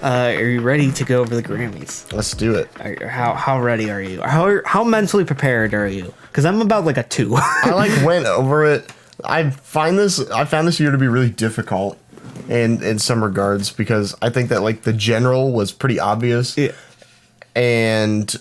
Are you ready to go over the Grammys? Let's do it. How ready are you? How mentally prepared are you? Because I'm about like a 2. I went over it. I found this year to be really difficult in some regards because I think that like the general was pretty obvious. Yeah. And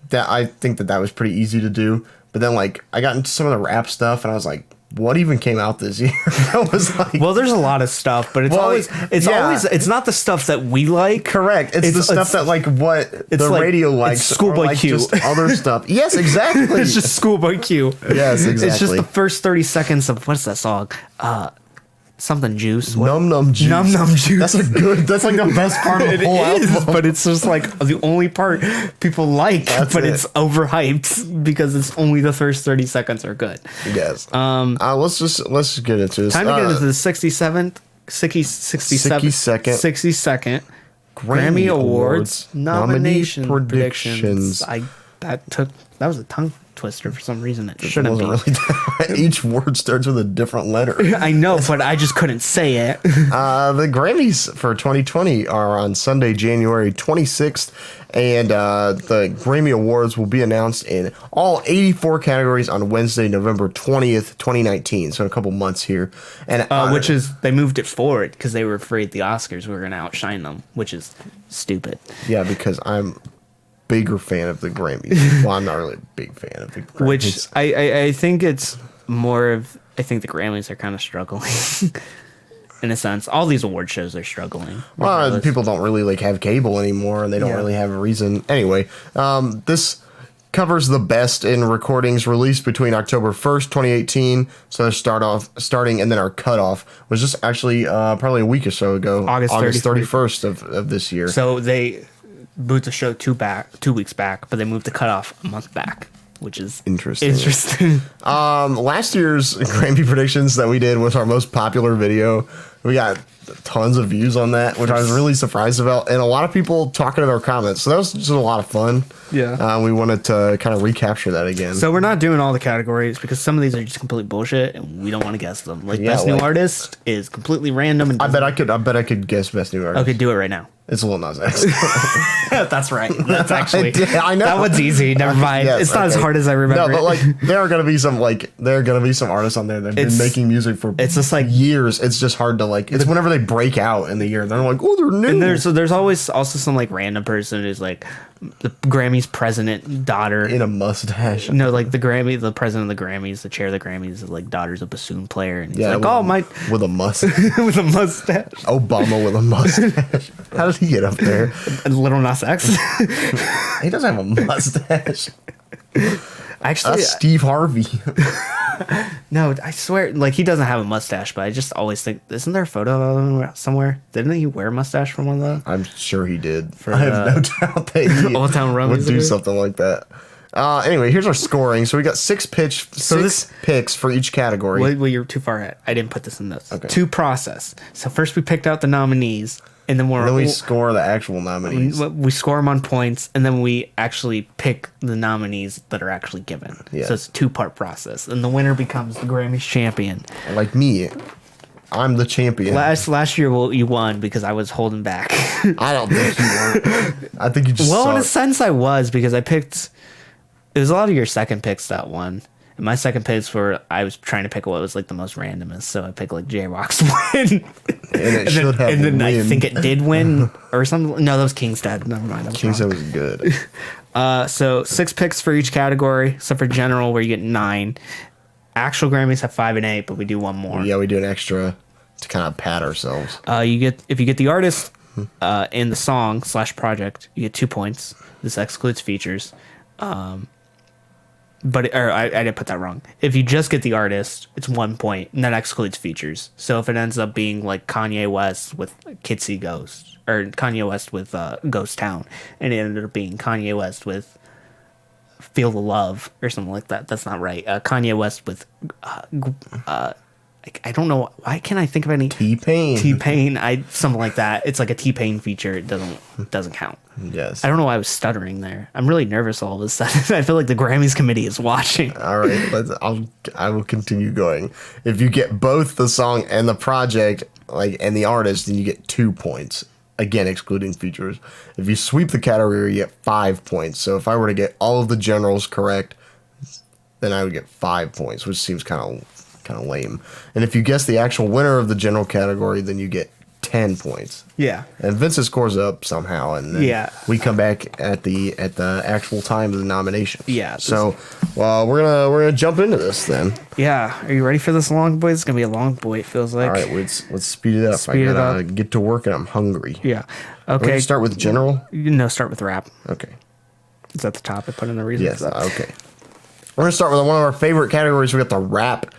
that I think that was pretty easy to do. But then like I got into some of the rap stuff and I was like, what even came out this year? I was like, well, there's a lot of stuff, but it's not the stuff that we like. Correct. It's the stuff that like what the like, radio likes. It's Schoolboy like Q. Just other stuff. Yes, exactly. It's just Schoolboy Q. Yes, exactly. It's just the first 30 seconds of what's that song? Something juice. Num Num Juice. Num Num Juice. That's like the best part of the whole album. But it's just like the only part people like, it's overhyped because it's only the first 30 seconds are good. Yes. Let's just get into this. Time to get into the 62nd Grammy Awards nomination predictions. That was a tongue twister for some reason. It shouldn't be. Really each word starts with a different letter. I know, but I just couldn't say it. The Grammys for 2020 are on Sunday, January 26th, and the Grammy Awards will be announced in all 84 categories on Wednesday, November 20th, 2019. So in a couple months here, and which is they moved it forward because they were afraid the Oscars were going to outshine them, which is stupid. Yeah, because I'm bigger fan of the Grammys. Well, I'm not really a big fan of the Grammys. Which I think it's more of, I think the Grammys are kind of struggling. In a sense, all these award shows are struggling. Well, people don't really like have cable anymore, and they don't really have a reason. Anyway, this covers the best in recordings released between October 1st, 2018. So starting, and then our cutoff was just actually probably a week or so ago, August 31st of this year. So they moved the show 2 weeks back, but they moved the cutoff a month back, which is interesting. Last year's Grammy predictions that we did was our most popular video. We got tons of views on that, which I was really surprised about, and a lot of people talking in our comments. So that was just a lot of fun. Yeah. We wanted to kind of recapture that again. So we're not doing all the categories because some of these are just complete bullshit, and we don't want to guess them. Like best new artist is completely random. And I bet I could guess best new artist. Okay, do it right now. It's Lil Nas X. That's right. That's actually I know that one's easy. Never mind. Yes, it's not as hard as I remember. No, but like there are gonna be some artists on there that have been making music for just like years. It's just hard to like. It's whenever they break out in the year, they're like, oh, they're new. And there's always also some like random person who's like the Grammys president daughter in a mustache. No, like the president of the Grammys, the chair of the Grammys is like daughter's a bassoon player, and he's like, with a mustache, with a mustache. Obama with a mustache. How did he get up there? Little Nas X. He doesn't have a mustache. Actually, that's Steve Harvey. No, I swear, like he doesn't have a mustache, but I just always think, isn't there a photo of him somewhere? Didn't he wear a mustache from one of those? I'm sure he did. I have no doubt that he Old Town Road would do something like that. Anyway, here's our scoring. So we got six picks for each category. Well, you're too far ahead. I didn't put this in notes. Okay. To process. So first we picked out the nominees. And then we score the actual nominees. We score them on points, and then we actually pick the nominees that are actually given. Yeah. So it's a 2-part process, and the winner becomes the Grammys champion. Like me, I'm the champion. Last year you won because I was holding back. I don't think you were. I think you just. Well, in a sense, I was because I picked. It was a lot of your second picks that won. And my second picks I was trying to pick what was like the most randomest, so I picked like J-Rock's win. And then I think it did win or something. No, that was Kingstead. Never mind. Kingstead was good. So 6 picks for each category, except for general where you get 9. Actual Grammys have 5 and 8, but we do one more. Yeah, we do an extra to kind of pat ourselves. If you get the artist in the song / project, you get 2 points. This excludes features. But I didn't put that wrong. If you just get the artist, it's 1 point, and that excludes features. So if it ends up being like Kanye West with Kitsy Ghost, or Kanye West with Ghost Town, and it ended up being Kanye West with Feel the Love or something like that, that's not right. Kanye West with I don't know, why can't I think of any T-Pain, something like that. It's like a T-Pain feature. It doesn't count. Yes. I don't know why I was stuttering there. I'm really nervous all of a sudden. I feel like the Grammys committee is watching. All right, I will continue going. If you get both the song and the project, like, and the artist, then you get 2 points. again, excluding features. If you sweep the category, you get 5 points. So if I were to get all of the generals correct, then I would get 5 points, which seems kind of lame. And if you guess the actual winner of the general category, then you get 10 points. Yeah. And Vincent scores up somehow, and then we come back at the actual time of the nomination. Yeah. So, we're gonna jump into this then. Yeah. Are you ready for this long boy? It's gonna be a long boy. It feels like. All right, let's speed it up. I gotta get to work, and I'm hungry. Yeah. Okay. We're gonna start with general. No, start with rap. Okay. Is that the top? I put in the reason. Yes. Okay. We're gonna start with one of our favorite categories. We got the rap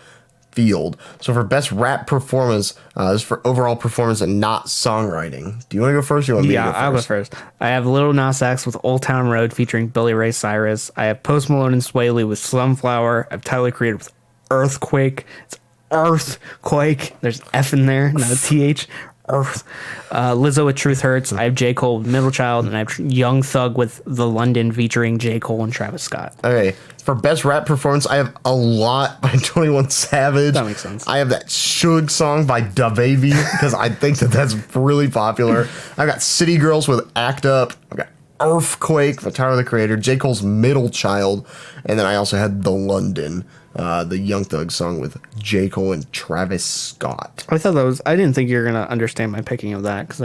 field. So for best rap performance, this is for overall performance and not songwriting. Do you want to go first? Or you want me to go first? I'll go first. I have Lil Nas X with Old Town Road featuring Billy Ray Cyrus. I have Post Malone and Sway Lee with Sunflower. I have Tyler Creator with Earthquake. It's Earthquake. There's F in there, not a TH. Earth. Lizzo with Truth Hurts. I have J. Cole with Middle Child, and I have Young Thug with The London featuring J. Cole and Travis Scott. Okay. For best rap performance, I have A Lot by 21 Savage. That makes sense. I have that Suge song by DaBaby because I think that's really popular. I've got City Girls with Act Up. I've got Earthquake by Tyler the Creator. J. Cole's Middle Child. And then I also had The London, the Young Thug song with J. Cole and Travis Scott. I thought I didn't think you were going to understand my picking of that because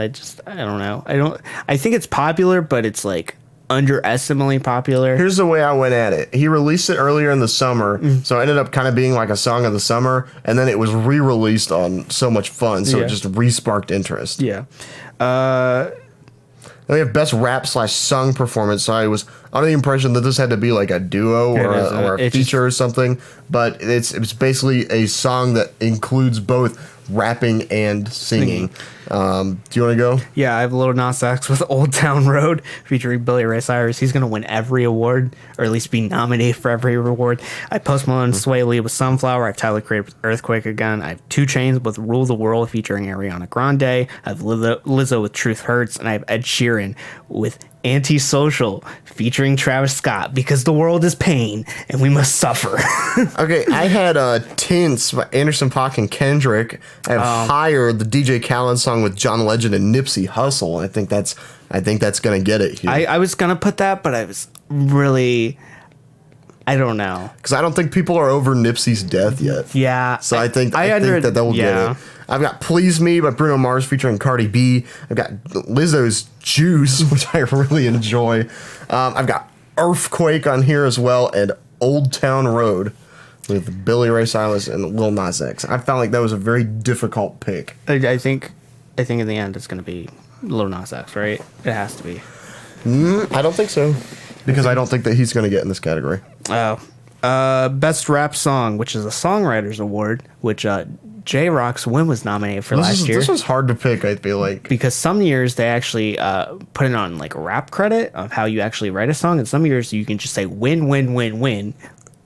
I don't know. I think it's popular, but it's like underestimately popular. Here's the way I went at it. He released it earlier in the summer, so it ended up kind of being like a song of the summer, and then it was re-released on So Much Fun, so it just re-sparked interest. Yeah. Then we have best rap / sung performance. So I was under the impression that this had to be like a duo or a feature or something, but it's basically a song that includes both rapping and singing. Do you want to go? Yeah, I have Lil Nas X with Old Town Road featuring Billy Ray Cyrus. He's going to win every award, or at least be nominated for every award. I have Post Malone and Sway Lee with Sunflower. I have Tyler Creator with Earthquake again. I have 2 Chainz with Rule the World featuring Ariana Grande. I have Lizzo with Truth Hurts. And I have Ed Sheeran with Antisocial featuring Travis Scott because the world is pain and we must suffer. Okay, I had Tints by Anderson .Paak and Kendrick. I have Higher, the DJ Khaled song with John Legend and Nipsey Hussle. I think that's gonna get it here. I was gonna put that, but I was really, I don't know, because I don't think people are over Nipsey's death yet. Yeah, so I think that will get it. I've got Please Me by Bruno Mars featuring Cardi B. I've got Lizzo's Juice, which I really enjoy. I've got Earthquake on here as well, and Old Town Road with Billy Ray Cyrus and Lil Nas X. I felt like that was a very difficult pick. I think in the end it's going to be Lil Nas X, right? It has to be. I don't think so, because I don't think that he's going to get in this category. Best rap song, which is a Songwriters Award, which J-Rock's Win was nominated for last year. This was hard to pick, I feel like. Because some years they actually put it on like a rap credit of how you actually write a song, and some years you can just say win, win, win, win.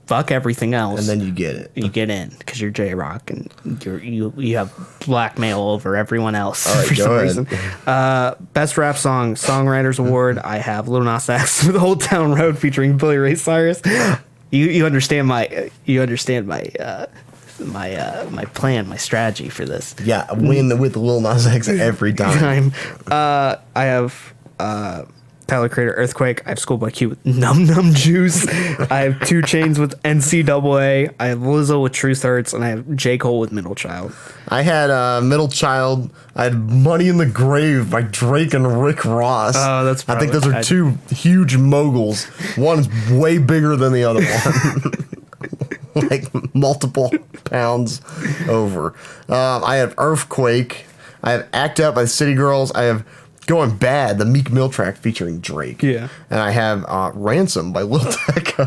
Fuck everything else. And then you get it. You get in because you're J-Rock and you have blackmail over everyone else. All right, for some go reason. Best rap song, Songwriters Award. I have Lil Nas X with Old Town Road featuring Billy Ray Cyrus. You understand my my plan, my strategy for this. Yeah, win with Lil Nas X every time. I have Tyler Creator, Earthquake. I have Schoolboy Q with Num Num Juice. I have 2 Chainz with NCAA. I have Lizzo with Truth Hurts, and I have J. Cole with Middle Child. I had Middle Child. I had Money in the Grave by Drake and Rick Ross. Oh, that's I think those are 2 huge moguls. One's way bigger than the other one. Like multiple pounds over. I have Earthquake. I have Act Up by City Girls. I have Going Bad, the Meek Mill track featuring Drake. Yeah. And I have Ransom by Lil Tecca.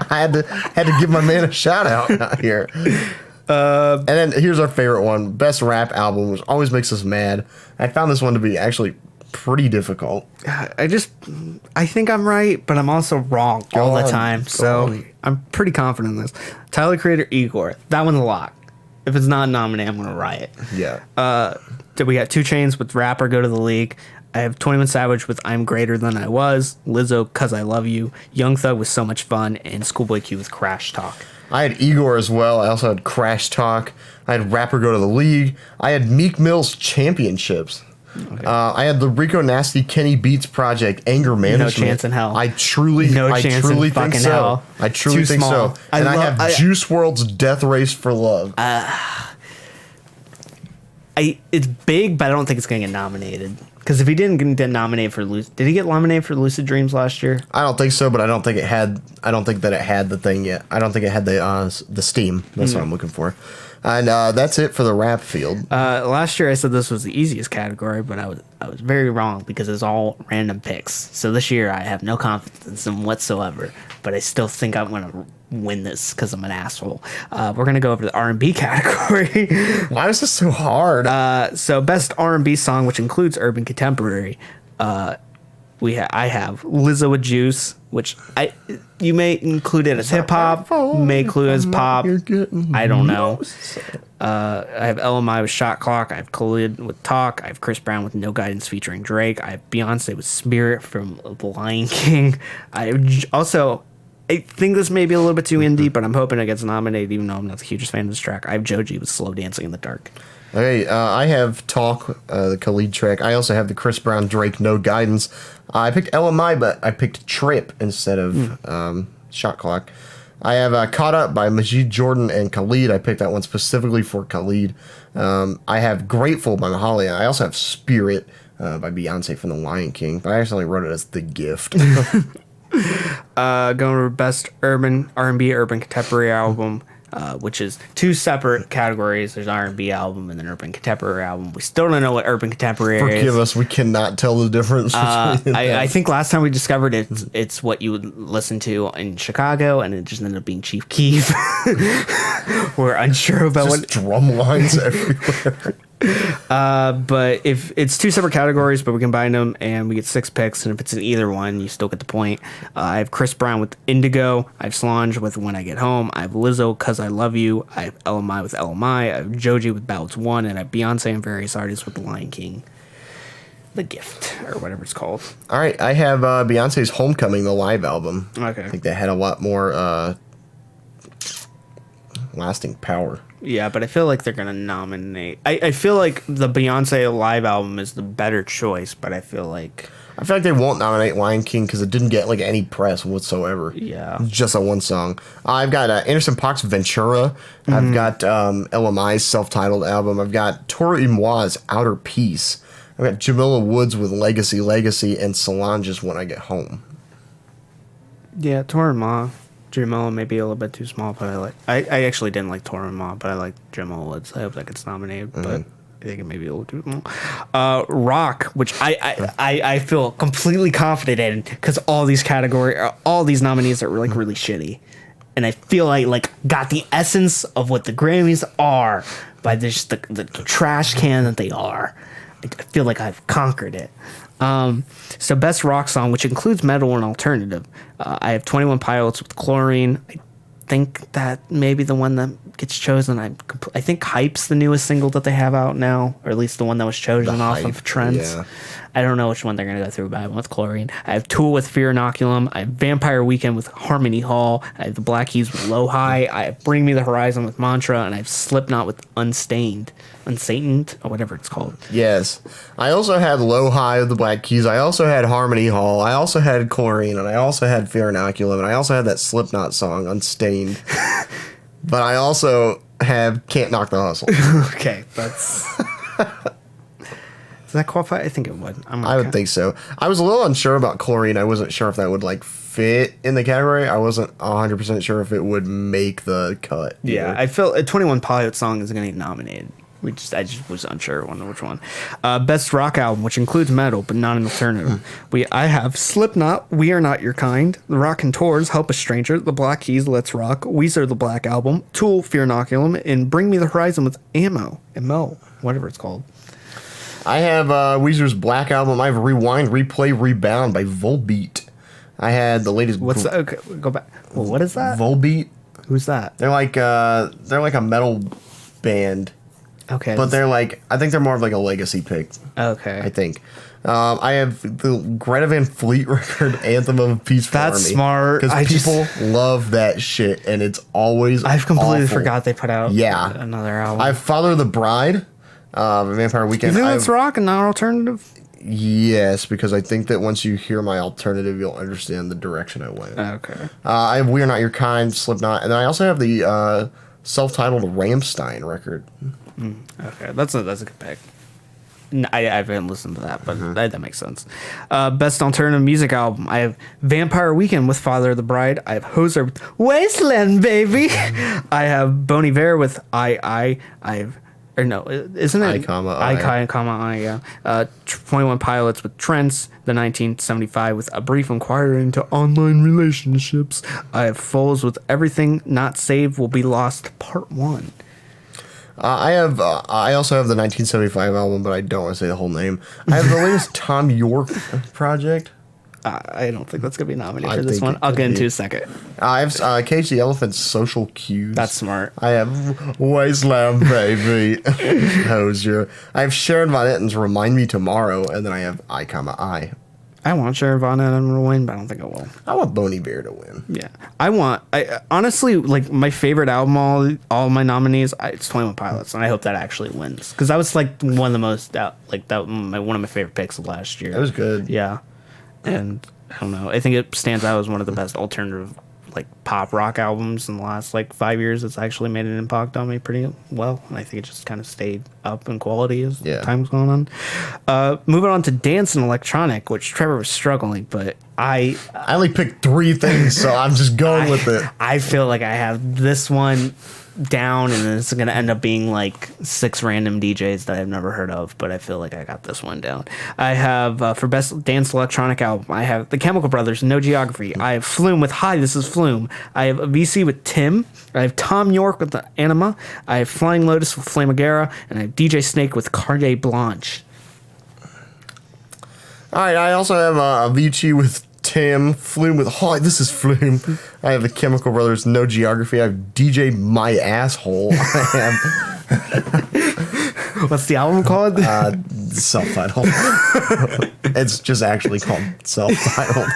I had to give my man a shout out here. And then here's our favorite one. Best rap album, which always makes us mad. I found this one to be actually pretty difficult. I think I'm right, but I'm also wrong all the time. So I'm pretty confident in this. Tyler Creator, Igor. That one's a lock. If it's not nominated, I'm going to riot. Yeah. We got 2 Chainz with Rapper Go to the League. I have 21 Savage with I'm Greater Than I Was. Lizzo, Cause I Love You. Young Thug with So Much Fun. And Schoolboy Q with Crash Talk. I had Igor as well. I also had Crash Talk. I had Rapper Go to the League. I had Meek Mill's Championships. I had the Rico Nasty Kenny Beats project, Anger Management. No chance in hell. I truly think so. Hell. I truly think so. And I have Juice WRLD's Death Race for Love. It's big, but I don't think it's going to get nominated. Because if he didn't get nominated for did he get nominated for Lucid Dreams last year? I don't think so, but I don't think that it had the thing yet. I don't think it had the steam. That's what I'm looking for. And that's it for the rap field. Last year I said this was the easiest category, but I was very wrong because it's all random picks. So this year I have no confidence in whatsoever, but I still think I'm going to win this because I'm an asshole. We're going to go over the R&B category. Why is this so hard? So best R&B song, which includes urban contemporary. I have Lizzo with Juice, which you may include it as hip hop, may include it as pop. I don't know. I have LMI with Shot Clock. I have Khalid with Talk. I have Chris Brown with No Guidance featuring Drake. I have Beyonce with Spirit from The Lion King. I think this may be a little bit too indie, but I'm hoping it gets nominated, even though I'm not the hugest fan of this track. I have Joji with Slow Dancing in the Dark. Okay, I have Talk, the Khalid track. I also have the Chris Brown Drake No Guidance. I picked LMI, but I picked Trip instead of Shot Clock. I have Caught Up by Majid Jordan and Khalid. I picked that one specifically for Khalid. I have Grateful by Mahalia. I also have Spirit by Beyonce from The Lion King, but I actually wrote it as The Gift. Going over best urban R&B urban contemporary album, which is two separate categories. There's R&B album and then urban contemporary album. We still don't know what urban contemporary is. Forgive us, we cannot tell the difference between I think last time we discovered it's what you would listen to in Chicago, and it just ended up being Chief Keef. We're unsure about just drum lines everywhere. But if it's two separate categories, but we combine them and we get 6 picks, and if it's in either one, you still get the point. I have Chris Brown with Indigo. I have Solange with When I Get Home. I have Lizzo, Cause I Love You. I have LMI with LMI. I have Joji with Ballads 1, and I have Beyonce and various artists with The Lion King. The Gift, or whatever it's called. All right, I have Beyonce's Homecoming, the live album. Okay. I think that had a lot more lasting power. Yeah, but I feel like they're going to nominate. I feel like the Beyonce live album is the better choice, but I feel like they won't nominate Lion King because it didn't get like any press whatsoever. Yeah. Just a one song. I've got Anderson .Paak's Ventura. I've got LMI's self-titled album. I've got Tora Imoi's Outer Peace. I've got Jamila Woods with Legacy, and Solange's When I Get Home. Yeah, Tora Imoi. Jamila may be a little bit too small, but I actually didn't like Tora Imoi, but I like Jamila Woods. I hope that gets nominated, but I think it may be a little too small. Rock, which I feel completely confident in because all these nominees are like really shitty, and I feel like got the essence of what the Grammys are by just the trash can that they are. I feel like I've conquered it. So best rock song, which includes metal and alternative. I have 21 Pilots with Chlorine. I think that may be the one that gets chosen. I think Hype's the newest single that they have out now, or at least the one that was chosen off of Trends. Yeah. I don't know which one they're going to go through, but I went with Chlorine. I have Tool with Fear Inoculum. I have Vampire Weekend with Harmony Hall. I have the Black Keys with Low High. I have Bring Me the Horizon with Mantra, and I have Slipknot with Unsataned, or whatever it's called. Yes. I also had Low High of the Black Keys. I also had Harmony Hall. I also had Chlorine, and I also had Fear Inoculum, and I also had that Slipknot song, Unstained. But I also have Can't Knock the Hustle. Okay, that's... Does that qualify? I think it would. I would think so. I was a little unsure about Chlorine. I wasn't sure if that would fit in the category. I wasn't 100% sure if it would make the cut. Yeah, I feel a 21 Pilots song is going to get nominated. I just was unsure which one. Best rock album, which includes metal but not an alternative. I have Slipknot, We Are Not Your Kind, The Raconteurs, Help a Stranger, The Black Keys, Let's Rock, Weezer, The Black Album, Tool, Fear Inoculum, and Bring Me the Horizon with Mo, whatever it's called. I have Weezer's Black Album. I have Rewind, Replay, Rebound by Volbeat. I had the latest. What's that? Okay, go back. Well, what is that? Volbeat. Who's that? They're like a metal band. Okay. But I think they're more of like a legacy pick. Okay. I think. I have the Greta Van Fleet record, Anthem of a Peaceful Army. That's smart. Because people love that shit, and it's always I've completely awful. forgot they put out another album. I have Father of the Bride. Vampire You Weekend. think that's rock and not alternative? Yes, because I think that once you hear my alternative, you'll understand the direction I went. Okay. I have We Are Not Your Kind, Slipknot, and then I also have the self-titled Rammstein record. Okay, that's a good pick. I haven't listened to that, but that makes sense. Best alternative music album. I have Vampire Weekend with Father of the Bride. I have Hoser with Wasteland, baby. I have Bon Iver with I have, or no, isn't it? I, yeah. 21 Pilots with Trents. The 1975 with A Brief Inquiry into Online Relationships. I have Foles with Everything Not Saved Will Be Lost, Part 1. I also have the 1975 album, but I don't want to say the whole name. I have the latest Tom York project. I don't think that's going to be nominated for this one. I'll get into a second. I have Cage the Elephant's Social Cues. That's smart. I have Wasteland, baby. Hosier. I have Sharon Von Etten's Remind Me Tomorrow, and then I have I. I want Sharon Von Etten to win, but I don't think I will. I want Bon Iver to win. Yeah. I honestly, like, my favorite album, all my nominees, it's 21 Pilots, and I hope that actually wins. Because that was, like, one of the most, one of my favorite picks of last year. That was good. Yeah. And, I don't know, I think it stands out as one of the best alternative, like, pop rock albums in the last, like, 5 years. It's actually made an impact on me pretty well, and I think it just kind of stayed up in quality as time's going on. Moving on to dance and electronic, which Trevor was struggling, but I only picked 3 things, so I'm just going with it. I feel like I have this one down, and it's going to end up being like 6 random DJs that I've never heard of, but I feel like I got this one down. I have, for best dance electronic album, I have The Chemical Brothers, No Geography. I have Flume with Hi, This Is Flume. I have VC with Tim. I have Tom York with the Anima. I have Flying Lotus with Flamigera, and I have DJ Snake with Carte Blanche. All right, I also have Avicii with Tim, Flume with Hi, This Is Flume. I have the Chemical Brothers, No Geography. I have DJ My Asshole. I have What's the album called? Self-titled. It's just actually called Self-titled.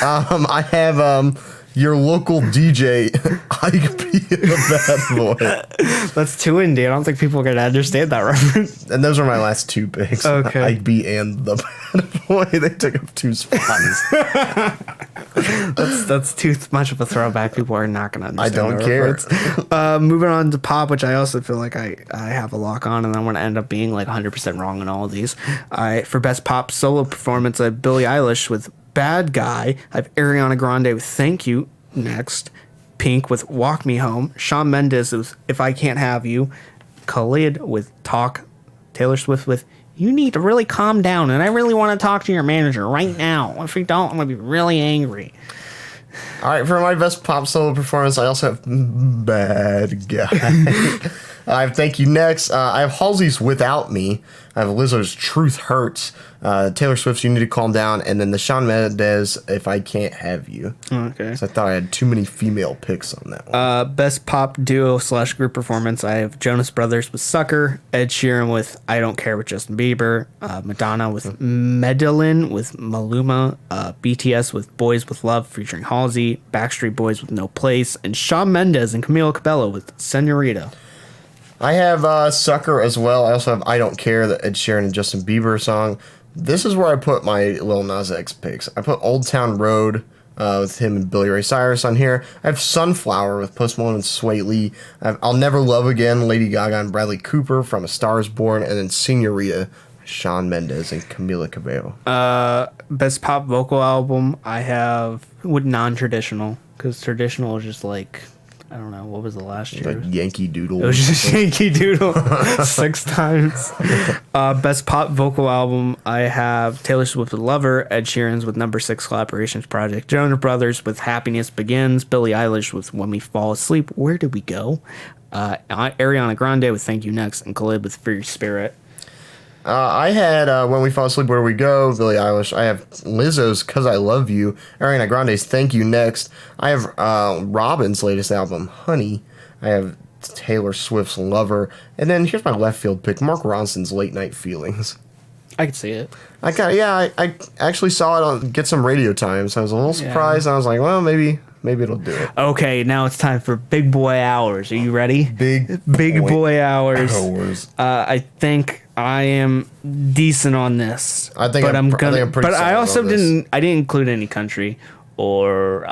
I have your local DJ, Ike B. the Bad Boy. That's 2 indie. I don't think people are going to understand that reference. And those are my last 2 picks. Okay. Ike B. and the Bad Boy. They took up 2 spots. That's too much of a throwback. People are not going to understand. I don't care. Moving on to pop, which I also feel like I have a lock on, and I'm going to end up being like 100% wrong in all of these. For best pop solo performance, I have Billie Eilish with Bad Guy. I have Ariana Grande with Thank You next. Pink with Walk Me Home. Shawn Mendes with If I Can't Have You. Khalid with Talk. Taylor Swift with You Need to Really Calm Down, and I really want to talk to your manager right now. If you don't, I'm going to be really angry. All right, for my best pop solo performance, I also have Bad Guy. I have Thank You next. I have Halsey's Without Me. I have Lizzo's Truth Hurts. Taylor Swift's You Need to Calm Down. And then the Shawn Mendes If I Can't Have You. Okay. So I thought I had too many female picks on that one. Best pop duo / group performance. I have Jonas Brothers with Sucker. Ed Sheeran with I Don't Care with Justin Bieber. Madonna with Medellin with Maluma. BTS with Boys with Love featuring Halsey. Backstreet Boys with No Place. And Shawn Mendes and Camila Cabello with Senorita. I have Sucker as well. I also have I Don't Care, the Ed Sheeran and Justin Bieber song. This is where I put my Lil Nas X picks. I put Old Town Road with him and Billy Ray Cyrus on here. I have Sunflower with Post Malone and Sway Lee. I have I'll Never Love Again, Lady Gaga and Bradley Cooper from A Star Is Born. And then Senorita, Shawn Mendes and Camila Cabello. Best pop vocal album, I have with non-traditional. Because traditional is just like... I don't know. What was the last year? Like Yankee Doodle. It was just Yankee Doodle 6 times. Best pop vocal album, I have Taylor Swift with Lover, Ed Sheeran's with Number 6 Collaborations Project, Jonas Brothers with Happiness Begins, Billie Eilish with When We Fall Asleep, Where Do We Go? Ariana Grande with Thank You Next, and Khalid with Free Spirit. I had When We Fall Asleep, Where We Go, Billie Eilish. I have Lizzo's Cause I Love You, Ariana Grande's Thank You Next. I have Robin's latest album, Honey. I have Taylor Swift's Lover. And then here's my left field pick, Mark Ronson's Late Night Feelings. I could see it. I actually saw it on Get Some Radio Time, so I was a little surprised. I was like, well, maybe Maybe it'll do it. Okay, now it's time for Big Boy Hours. Are you ready? Big Boy Hours. Hours. I think I am decent on this. I think I'm pretty But I solid also on this. didn't include any country or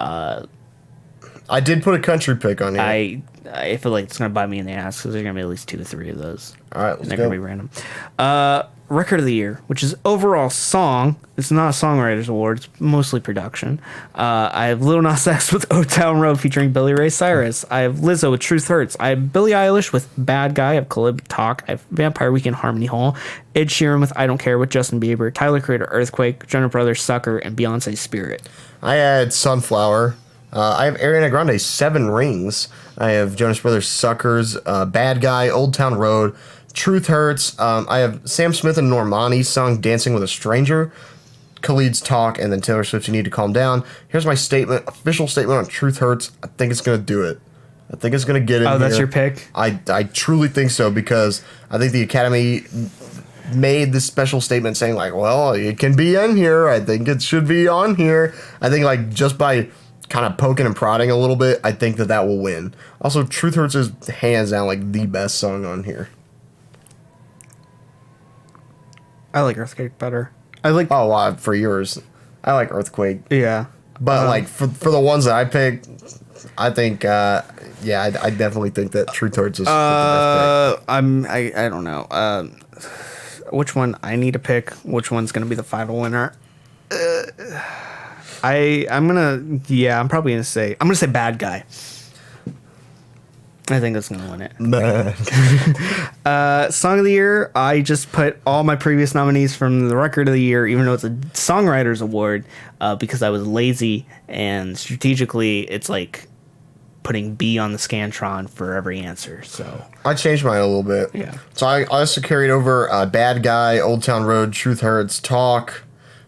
I did put a country pick on here. I feel like it's gonna bite me in the ass because there's gonna be at least 2 or 3 of those. All right, let's and they're go. gonna be random. Record of the year, which is overall song. It's not a songwriters award. It's mostly production. I have Lil Nas X with "O Town Road" featuring Billy Ray Cyrus. I have Lizzo with "Truth Hurts." I have Billie Eilish with "Bad Guy." I have Khalid Talk. I have Vampire Weekend "Harmony Hall." Ed Sheeran with "I Don't Care" with Justin Bieber. Tyler Creator "Earthquake." Jonas Brothers "Sucker" and Beyonce "Spirit." I had Sunflower. I have Ariana Grande, Seven Rings. I have Jonas Brothers, Suckers, Bad Guy, Old Town Road, Truth Hurts. I have Sam Smith and Normani's song Dancing with a Stranger, Khalid's Talk, and then Taylor Swift's You Need to Calm Down. Here's my statement, official statement on Truth Hurts. I think it's going to do it. I think it's going to get in here. Oh, that's your pick? I truly think so because I think the Academy made this special statement saying like, well, it can be in here. I think it should be on here. I think like just by kind of poking and prodding a little bit, I think that will win. Also, Truth Hurts is hands down like the best song on here. I like Earthquake better. I like. Oh, wow, for yours, I like Earthquake. Yeah. But like for the ones that I picked, I think I definitely think that Truth Hurts is the best pick. I don't know. Which one I need to pick? Which one's gonna be the final winner? I'm probably gonna say Bad Guy. I think that's gonna win it. Song of the year, I just put all my previous nominees from the record of the year, even though it's a songwriters award, because I was lazy and strategically it's like putting B on the Scantron for every answer. So I changed mine a little bit. Yeah. So I also carried over Bad Guy, Old Town Road, Truth Hurts, Talk,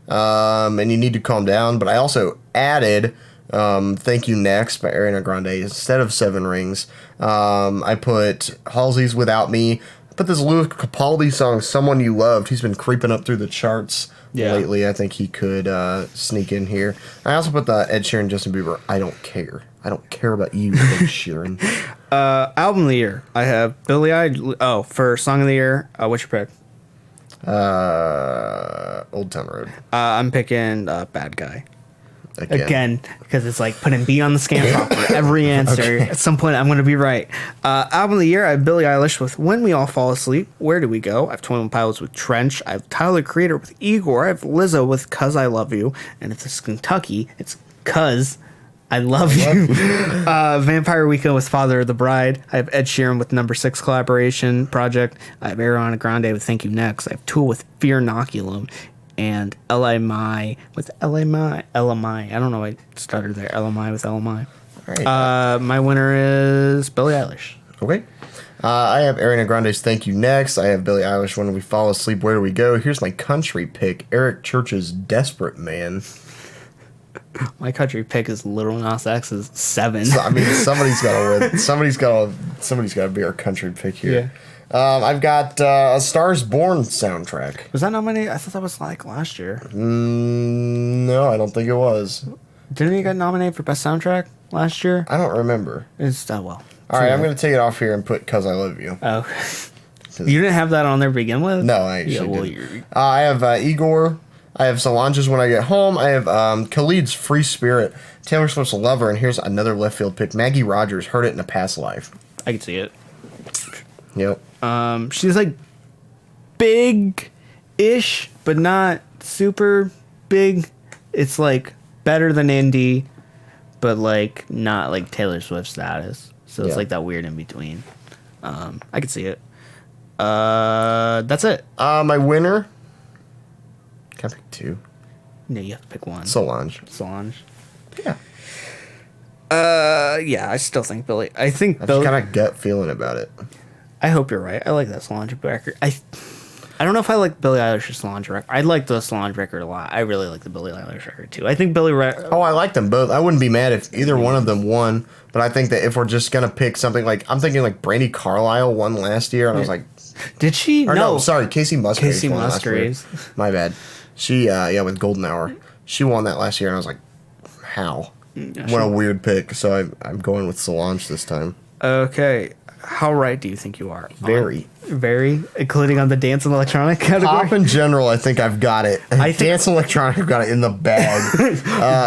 and You Need to Calm Down. But I also added Thank You Next by Ariana Grande instead of Seven Rings. I put Halsey's Without Me. I put this Louis Capaldi song, Someone You Loved. He's been creeping up through the charts lately. I think he could sneak in here. I also put the Ed Sheeran, Justin Bieber, I Don't Care. I don't care about you, Ed Sheeran. Album of the year, I have Billie Eilish. Oh, for song of the year, what's your pick? Old Town Road. I'm picking Bad Guy. Again, because it's like putting B on the Scantron for every answer. Okay. At some point, I'm going to be right. Album of the year, I have Billie Eilish with When We All Fall Asleep. Where Do We Go? I have 21 Pilots with Trench. I have Tyler Creator with Igor. I have Lizzo with 'Cause I Love You. And if it's Kentucky, it's 'Cause I Love You. Vampire Weekend with Father of the Bride. I have Ed Sheeran with Number 6 collaboration project. I have Ariana Grande with Thank You Next. I have Tool with Fear Inoculum. And LMI with LMI. I don't know why I stuttered there. LMI with LMI. All right. My winner is Billie Eilish. Okay. I have Ariana Grande's Thank You Next. I have Billie Eilish, When We Fall Asleep, Where Do We Go? Here's my country pick, Eric Church's Desperate Man. My country pick is Lil Nas X's 7. So, I mean, somebody's got to win. Somebody's got to be our country pick here. Yeah. I've got A Star Is Born soundtrack. Was that nominated? I thought that was like last year. No, I don't think it was. Didn't he get nominated for best soundtrack last year? I don't remember. It's well. All right, I'm going to take it off here and put 'Cause I Love You. Oh. You didn't have that on there to begin with? No, I actually didn't. I have Igor. I have Solange's When I Get Home. I have Khalid's Free Spirit. Taylor Swift's Lover. And here's another left field pick, Maggie Rogers, Heard It in a Past Life. I can see it. Yep. She's like big-ish, but not super big. It's like better than indie, but like not like Taylor Swift status. So it's like that weird in between. I can see it. That's it. My winner. Can I pick 2? No, you have to pick one. Solange. Yeah. Yeah, I still think Billy. I think I Billy. just kind of gut feeling about it. I hope you're right. I like that Solange record. I don't know if I like Billie Eilish's Solange record. I like the Solange record a lot. I really like the Billie Eilish record too. I think I like them both. I wouldn't be mad if either one of them won. But I think that if we're just gonna pick something like, I'm thinking like Brandi Carlile won last year, and I was like, did she? Or no, sorry, Casey Musgraves. Casey won last year. Musgraves. My bad. She with Golden Hour. She won that last year, and I was like, how? What a weird pick. So I'm going with Solange this time. Okay. How right do you think you are? Very. Very? Including on the dance and electronic category? Pop in general, I think I've got it. Dance and electronic, I've got it in the bag.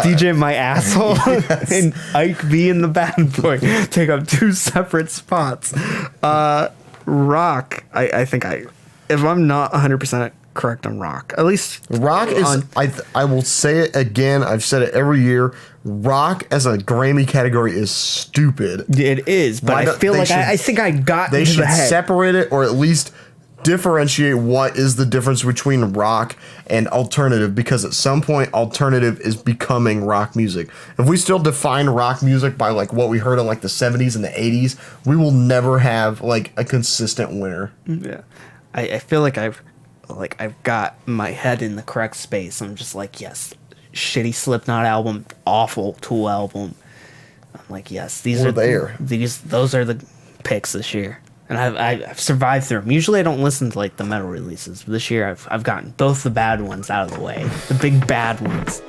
DJ My Asshole and Ike B in the Bad Boy take up two separate spots. Rock, I think if I'm not 100% correct on rock, at least rock is, I will say it again, I've said it every year, rock as a Grammy category is stupid. It is, but I feel like I think I got they should separate it, or at least differentiate what is the difference between rock and alternative, because at some point alternative is becoming rock music. If we still define rock music by like what we heard in like the 70s and the 80s, we will never have like a consistent winner. Yeah, I feel like I've got my head in the correct space. I'm just like, yes, shitty Slipknot album, awful Tool album. I'm like, yes, those are the picks this year. And I've survived through them. Usually I don't listen to like the metal releases, but this year I've gotten both the bad ones out of the way, the big bad ones.